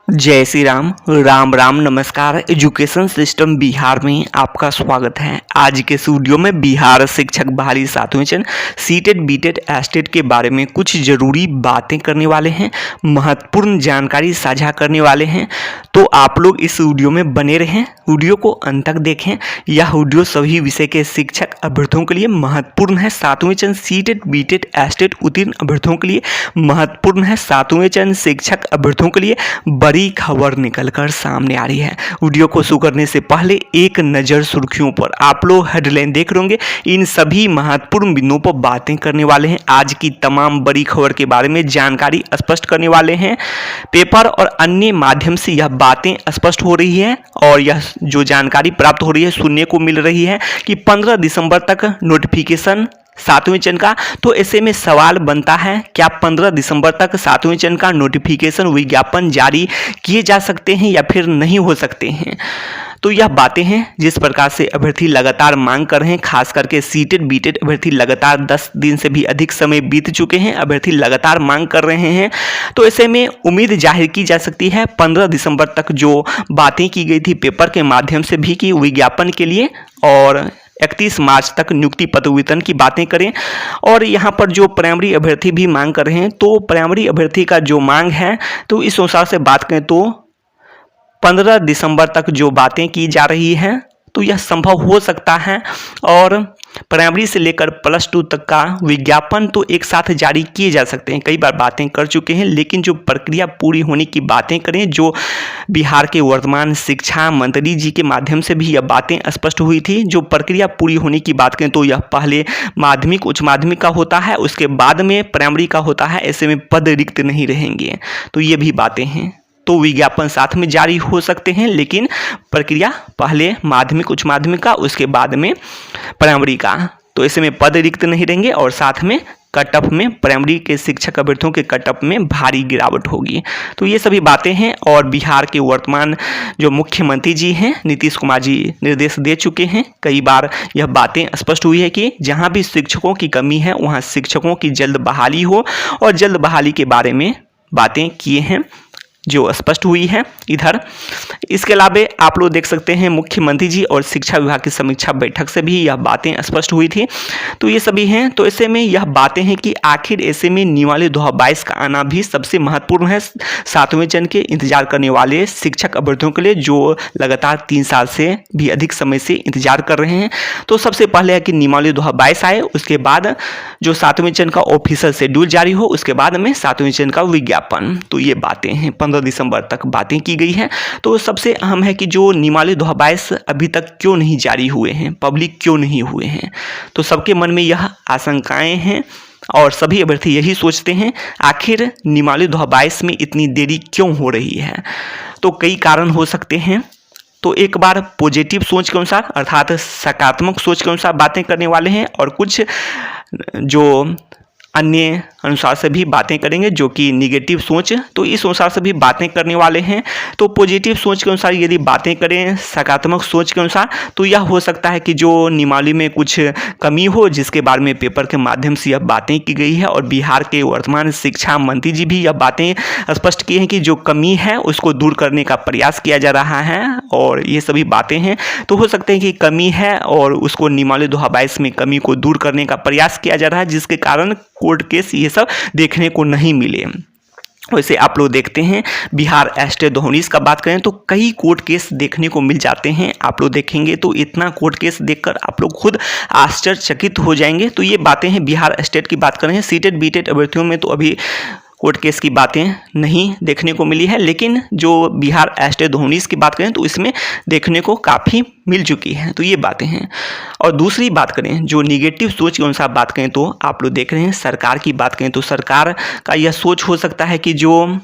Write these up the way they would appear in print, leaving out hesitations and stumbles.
जय श्री राम। राम राम नमस्कार। Education system Bihar में आपका स्वागत है। आज के इस वीडियो में बिहार शिक्षक बहाली 7वें चरण सीटेट बीटेट एस्टेट के बारे में कुछ ज़रूरी बातें करने वाले हैं, महत्वपूर्ण जानकारी साझा करने वाले हैं। तो आप लोग इस वीडियो में बने रहें, वीडियो को अंत तक देखें। यह वीडियो सभी विषय के शिक्षक अभ्यर्थियों के लिए महत्वपूर्ण है। 7वें चरण सीटेट बीटेट एस्टेट उत्तीर्ण अभ्यर्थियों के लिए महत्वपूर्ण है। 7वें चरण शिक्षक अभ्यर्थियों के लिए बड़ी खबर निकलकर सामने आ रही है। वीडियो को शुरू करने से पहले एक नज़र सुर्खियों पर। आप लोग हेडलाइन देख रहे होंगे, इन सभी महत्वपूर्ण बिंदुओं पर बातें करने वाले हैं। आज की तमाम बड़ी खबर के बारे में जानकारी स्पष्ट करने वाले हैं। पेपर और अन्य माध्यम से यह बातें स्पष्ट हो रही है और यह जो जानकारी प्राप्त हो रही है, सुनने को मिल रही है कि 15 दिसंबर तक नोटिफिकेशन 7वें चरण का। तो ऐसे में सवाल बनता है, क्या 15 दिसंबर तक 7वें चरण का नोटिफिकेशन विज्ञापन जारी किए जा सकते हैं या फिर नहीं हो सकते हैं? तो यह बातें हैं जिस प्रकार से अभ्यर्थी लगातार मांग कर रहे हैं। खास करके सीटेट बीटेट अभ्यर्थी लगातार 10 दिन से भी अधिक समय बीत चुके हैं, अभ्यर्थी लगातार मांग कर रहे हैं। तो ऐसे में उम्मीद जाहिर की जा सकती है 15 दिसंबर तक जो बातें की गई थी पेपर के माध्यम से भी कि विज्ञापन के लिए, और 31 मार्च तक नियुक्ति पत्र वितरण की बातें करें। और यहाँ पर जो प्राइमरी अभ्यर्थी भी मांग कर रहे हैं, तो प्राइमरी अभ्यर्थी का जो मांग है, तो इस अनुसार से बात करें तो 15 दिसंबर तक जो बातें की जा रही हैं, तो यह संभव हो सकता है। और प्राइमरी से लेकर +2 तक का विज्ञापन तो एक साथ जारी किए जा सकते हैं। कई बार बातें कर चुके हैं, लेकिन जो प्रक्रिया पूरी होने की बातें करें, जो बिहार के वर्तमान शिक्षा मंत्री जी के माध्यम से भी यह बातें स्पष्ट हुई थी। जो प्रक्रिया पूरी होने की बात करें तो यह पहले माध्यमिक उच्च माध्यमिक का होता है, उसके बाद में प्राइमरी का होता है। ऐसे में पद रिक्त नहीं रहेंगे। तो ये भी बातें हैं। तो विज्ञापन साथ में जारी हो सकते हैं, लेकिन प्रक्रिया पहले माध्यमिक उच्च माध्यमिक का, उसके बाद में प्राइमरी का। तो ऐसे में पद रिक्त नहीं रहेंगे और साथ में कट ऑफ में प्राइमरी के शिक्षक अभ्यर्थियों के कट ऑफ में भारी गिरावट होगी। तो ये सभी बातें हैं। और बिहार के वर्तमान जो मुख्यमंत्री जी हैं नीतीश कुमार जी निर्देश दे चुके हैं। कई बार यह बातें स्पष्ट हुई है कि जहां भी शिक्षकों की कमी है वहां शिक्षकों की जल्द बहाली हो, और जल्द बहाली के बारे में बातें किए हैं जो स्पष्ट हुई है इधर। इसके अलावा आप लोग देख सकते हैं मुख्यमंत्री जी और शिक्षा विभाग की समीक्षा बैठक से भी यह बातें स्पष्ट हुई थी। तो ये सभी हैं। तो ऐसे में यह बातें हैं कि आखिर ऐसे में नियमावली 2022 का आना भी सबसे महत्वपूर्ण है 7वें चरण के इंतजार करने वाले शिक्षक अभ्यर्थियों के लिए, जो लगातार 3 साल से भी अधिक समय से इंतजार कर रहे हैं। तो सबसे पहले है कि नियमावली 2022 आए, उसके बाद जो 7वें चरण का ऑफिशियल शेड्यूल जारी हो, उसके बाद में 7वें चरण का विज्ञापन। तो ये बातें हैं, 15 दिसंबर तक बातें की गई हैं। तो सबसे अहम है कि जो नियमावली 2022 अभी तक क्यों नहीं जारी हुए हैं, पब्लिक क्यों नहीं हुए हैं। तो सबके मन में यह आशंकाएं हैं और सभी अभ्यर्थी यही सोचते हैं, आखिर नियमावली 2022 में इतनी देरी क्यों हो रही है। तो कई कारण हो सकते हैं। तो एक बार पॉजिटिव सोच के अनुसार, अर्थात सकारात्मक सोच के अनुसार बातें करने वाले हैं, और कुछ जो अन्य अनुसार से भी बातें करेंगे जो कि निगेटिव सोच, तो इस अनुसार से भी बातें करने वाले हैं। तो पॉजिटिव सोच के अनुसार यदि बातें करें, सकारात्मक सोच के अनुसार, तो यह हो सकता है कि जो नियमावली में कुछ कमी हो, जिसके बारे में पेपर के माध्यम से यह बातें की गई है। और बिहार के वर्तमान शिक्षा मंत्री जी भी यह बातें स्पष्ट की हैं कि जो कमी है उसको दूर करने का प्रयास किया जा रहा है, और ये सभी बातें हैं। तो हो सकते हैं कि कमी है और उसको नियमावली 2022 में कमी को दूर करने का प्रयास किया जा रहा है, जिसके कारण कोर्ट केस ये सब देखने को नहीं मिले। वैसे आप लोग देखते हैं बिहार एस्टेट 2019 का बात करें तो कई कोर्ट केस देखने को मिल जाते हैं। आप लोग देखेंगे तो इतना कोर्ट केस देखकर आप लोग खुद आश्चर्यचकित हो जाएंगे। तो ये बातें हैं बिहार एस्टेट की बात करें। सीटेट बीटेट अभ्यर्थियों में तो अभी कोर्ट केस की बातें नहीं देखने को मिली है, लेकिन जो बिहार एस्टेट 2019 की बात करें तो इसमें देखने को काफ़ी मिल चुकी है। तो ये बातें हैं। और दूसरी बात करें, जो निगेटिव सोच के अनुसार बात करें, तो आप लोग देख रहे हैं सरकार की बात करें तो सरकार का यह सोच हो सकता है कि जो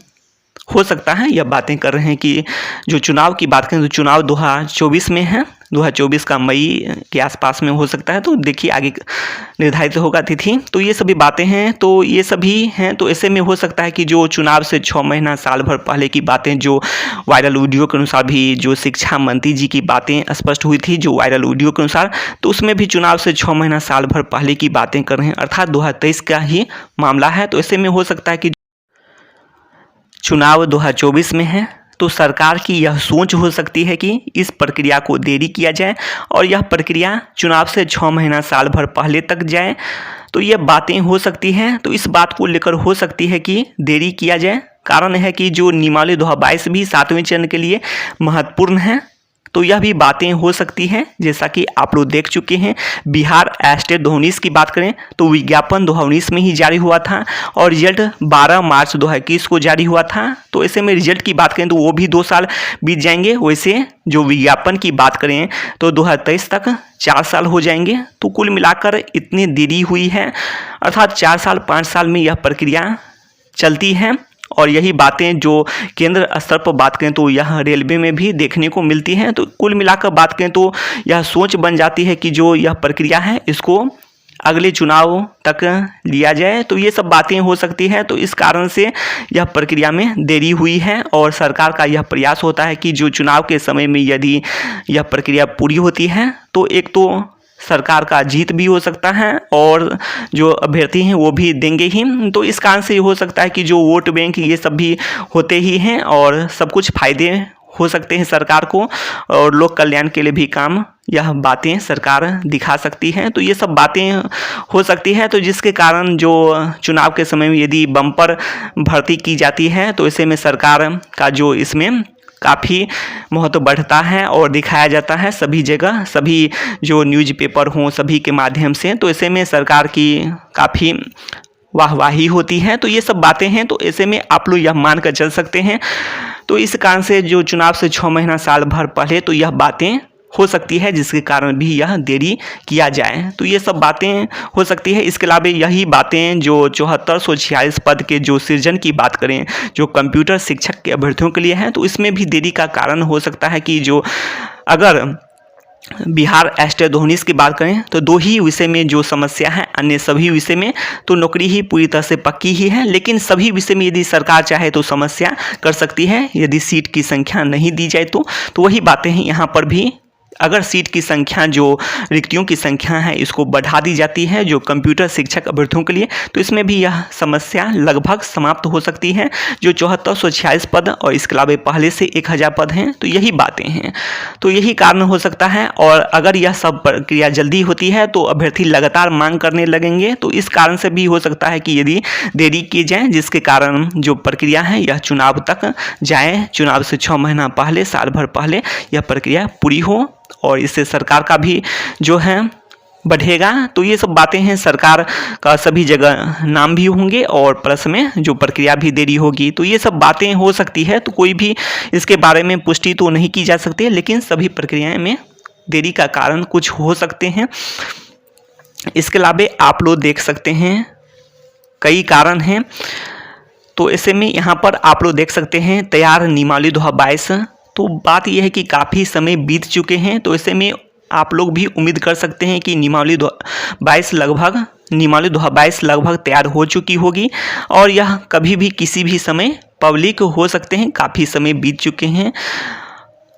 हो सकता है यह बातें कर रहे हैं कि जो चुनाव की बात करें तो चुनाव 2024 में है, 2024 का मई के आसपास में हो सकता है। तो देखिए आगे निर्धारित होगा तिथि। तो ये सभी बातें हैं। तो ये सभी हैं। तो ऐसे में हो सकता है कि जो चुनाव से 6 महीना साल भर पहले की बातें, जो वायरल वीडियो के अनुसार भी जो शिक्षा मंत्री जी की बातें स्पष्ट हुई थी जो वायरल वीडियो के अनुसार, तो उसमें भी चुनाव से 6 महीना साल भर पहले की बातें कर रहे हैं, अर्थात 2023 का ही मामला है। तो ऐसे में हो सकता है कि चुनाव 2024 में है तो सरकार की यह सोच हो सकती है कि इस प्रक्रिया को देरी किया जाए और यह प्रक्रिया चुनाव से 6 महीना साल भर पहले तक जाए। तो ये बातें हो सकती हैं। तो इस बात को लेकर हो सकती है कि देरी किया जाए। कारण है कि जो नियमावली 2022 भी 7वें चरण के लिए महत्वपूर्ण है। तो यह भी बातें हो सकती हैं। जैसा कि आप लोग देख चुके हैं, बिहार एस्टेट 2019 की बात करें तो विज्ञापन 2019 में ही जारी हुआ था और रिजल्ट 12 मार्च 2021 को जारी हुआ था। तो ऐसे में रिजल्ट की बात करें तो वो भी 2 साल बीत जाएंगे। वैसे जो विज्ञापन की बात करें तो 2023 तक 4 साल हो जाएंगे। तो कुल मिलाकर इतनी देरी हुई है, अर्थात 4 साल 5 साल में यह प्रक्रिया चलती है। और यही बातें जो केंद्र स्तर पर बात करें तो यह रेलवे में भी देखने को मिलती हैं। तो कुल मिलाकर बात करें तो यह सोच बन जाती है कि जो यह प्रक्रिया है इसको अगले चुनाव तक लिया जाए। तो ये सब बातें हो सकती हैं। तो इस कारण से यह प्रक्रिया में देरी हुई है और सरकार का यह प्रयास होता है कि जो चुनाव के समय में यदि यह प्रक्रिया पूरी होती है तो एक तो सरकार का जीत भी हो सकता है और जो अभ्यर्थी हैं वो भी देंगे ही। तो इस कारण से हो सकता है कि जो वोट बैंक ये सब भी होते ही हैं और सब कुछ फायदे हो सकते हैं सरकार को और लोक कल्याण के लिए भी काम यह बातें सरकार दिखा सकती है। तो ये सब बातें हो सकती है। तो जिसके कारण जो चुनाव के समय में यदि बम्पर भर्ती की जाती है तो ऐसे में सरकार का जो इसमें काफ़ी महत्व बढ़ता है और दिखाया जाता है सभी जगह, सभी जो न्यूज़पेपर हों सभी के माध्यम से। तो ऐसे में सरकार की काफ़ी वाहवाही होती है। तो ये सब बातें हैं। तो ऐसे में आप लोग यह मान कर चल सकते हैं। तो इस कारण से जो चुनाव से 6 महीना साल भर पहले तो यह बातें हो सकती है जिसके कारण भी यह देरी किया जाए। तो ये सब बातें हो सकती है। इसके अलावा यही बातें जो 7446 पद के जो सृजन की बात करें जो कंप्यूटर शिक्षक के अभ्यर्थियों के लिए हैं तो इसमें भी देरी का कारण हो सकता है कि जो अगर बिहार एस्टेट 2019 की बात करें तो 2 ही विषय में जो समस्या है, अन्य सभी विषय में तो नौकरी ही पूरी तरह से पक्की ही है। लेकिन सभी विषय में यदि सरकार चाहे तो समस्या कर सकती है यदि सीट की संख्या नहीं दी जाए तो वही बातें हैं यहाँ पर भी। अगर सीट की संख्या जो रिक्तियों की संख्या है इसको बढ़ा दी जाती है जो कंप्यूटर शिक्षक अभ्यर्थियों के लिए तो इसमें भी यह समस्या लगभग समाप्त हो सकती है। जो 7446 पद और इसके अलावा पहले से 1000 पद हैं तो यही बातें हैं। तो यही कारण हो सकता है। और अगर यह सब प्रक्रिया जल्दी होती है तो अभ्यर्थी लगातार मांग करने लगेंगे। तो इस कारण से भी हो सकता है कि यदि देरी की जाए जिसके कारण जो प्रक्रिया है यह चुनाव तक जाए, चुनाव से 6 महीना पहले साल भर पहले यह प्रक्रिया पूरी हो और इससे सरकार का भी जो है बढ़ेगा। तो ये सब बातें हैं। सरकार का सभी जगह नाम भी होंगे और प्लस में जो प्रक्रिया भी देरी होगी। तो ये सब बातें हो सकती है। तो कोई भी इसके बारे में पुष्टि तो नहीं की जा सकती है लेकिन सभी प्रक्रियाएं में देरी का कारण कुछ हो सकते हैं। इसके अलावा आप लोग देख सकते हैं कई कारण हैं। तो ऐसे में यहाँ पर आप लोग देख सकते हैं तैयार नियमावली 2022। तो बात यह है कि काफ़ी समय बीत चुके हैं। तो ऐसे में आप लोग भी उम्मीद कर सकते हैं कि नियमावली 2022 लगभग तैयार हो चुकी होगी और यह कभी भी किसी भी समय पब्लिक हो सकते हैं। काफ़ी समय बीत चुके हैं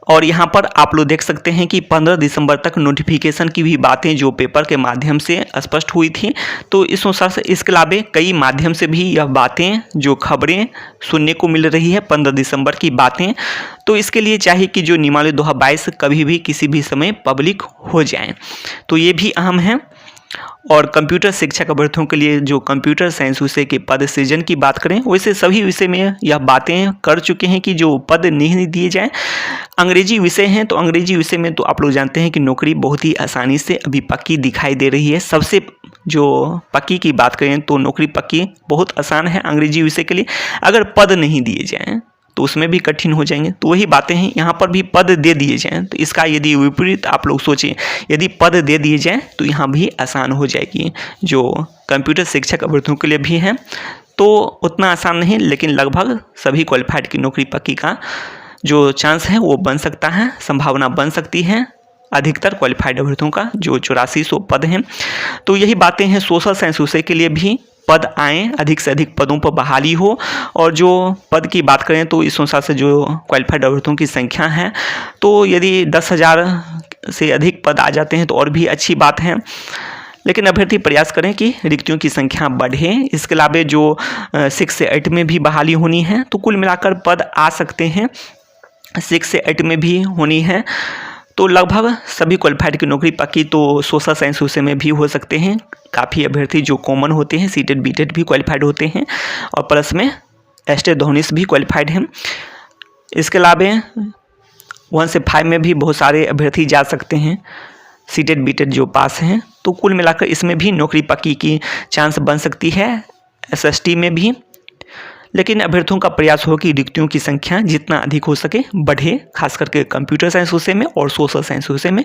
और यहाँ पर आप लोग देख सकते हैं कि 15 दिसंबर तक नोटिफिकेशन की भी बातें जो पेपर के माध्यम से स्पष्ट हुई थी। तो इस अनुसार से इसके अलावा कई माध्यम से भी यह बातें जो खबरें सुनने को मिल रही है 15 दिसंबर की बातें। तो इसके लिए चाहिए कि जो नियमावली 2022 कभी भी किसी भी समय पब्लिक हो जाए। तो ये भी अहम है। और कंप्यूटर शिक्षक अभ्यर्थियों के लिए जो कंप्यूटर साइंस विषय के पद सृजन की बात करें वैसे सभी विषय में यह बातें कर चुके हैं कि जो पद नहीं दिए जाए। अंग्रेजी विषय हैं तो अंग्रेजी विषय में तो आप लोग जानते हैं कि नौकरी बहुत ही आसानी से अभी पक्की दिखाई दे रही है। सबसे जो पक्की की बात करें तो नौकरी पक्की बहुत आसान है अंग्रेजी विषय के लिए। अगर पद नहीं दिए जाएँ तो उसमें भी कठिन हो जाएंगे। तो वही बातें हैं यहाँ पर भी पद दे दिए जाएँ तो इसका यदि विपरीत आप लोग सोचें यदि पद दे दिए जाएँ तो यहाँ भी आसान हो जाएगी। जो कंप्यूटर शिक्षक अभ्यर्थियों के लिए भी है तो उतना आसान नहीं लेकिन लगभग सभी क्वालिफाइड की नौकरी पक्की का जो चांस है वो बन सकता है, संभावना बन सकती है अधिकतर क्वालिफाइड अभ्यर्थियों का जो 8400 पद हैं। तो यही बातें हैं। सोशल साइंस विषय के लिए भी पद आएँ, अधिक से अधिक पदों पर बहाली हो और जो पद की बात करें तो इस अनुसार से जो क्वालिफाइड अभ्यर्थियों की संख्या है तो यदि 10,000 से अधिक पद आ जाते हैं तो और भी अच्छी बात है। लेकिन अभ्यर्थी प्रयास करें कि रिक्तियों की संख्या बढ़े। इसके अलावा जो 6 से 8 में भी बहाली होनी है तो कुल मिलाकर पद आ सकते हैं। 6 से 8 में भी होनी है। तो लगभग सभी क्वालिफाइड की नौकरी पक्की तो सोशल साइंस विषय में भी हो सकते हैं। काफ़ी अभ्यर्थी जो कॉमन होते हैं सीटेट बीटेट भी क्वालिफाइड होते हैं और प्लस में एस्टेट धोनीस भी क्वालिफाइड हैं। इसके अलावा 1 से 5 में भी बहुत सारे अभ्यर्थी जा सकते हैं सीटेट बीटेट जो पास हैं। तो कुल मिलाकर इसमें भी नौकरी पक्की की चांस बन सकती है एसएसटी में भी। लेकिन अभ्यर्थियों का प्रयास हो कि रिक्तियों की संख्या जितना अधिक हो सके बढ़े, खास करके कंप्यूटर साइंस विषय में और सोशल साइंस विषय में।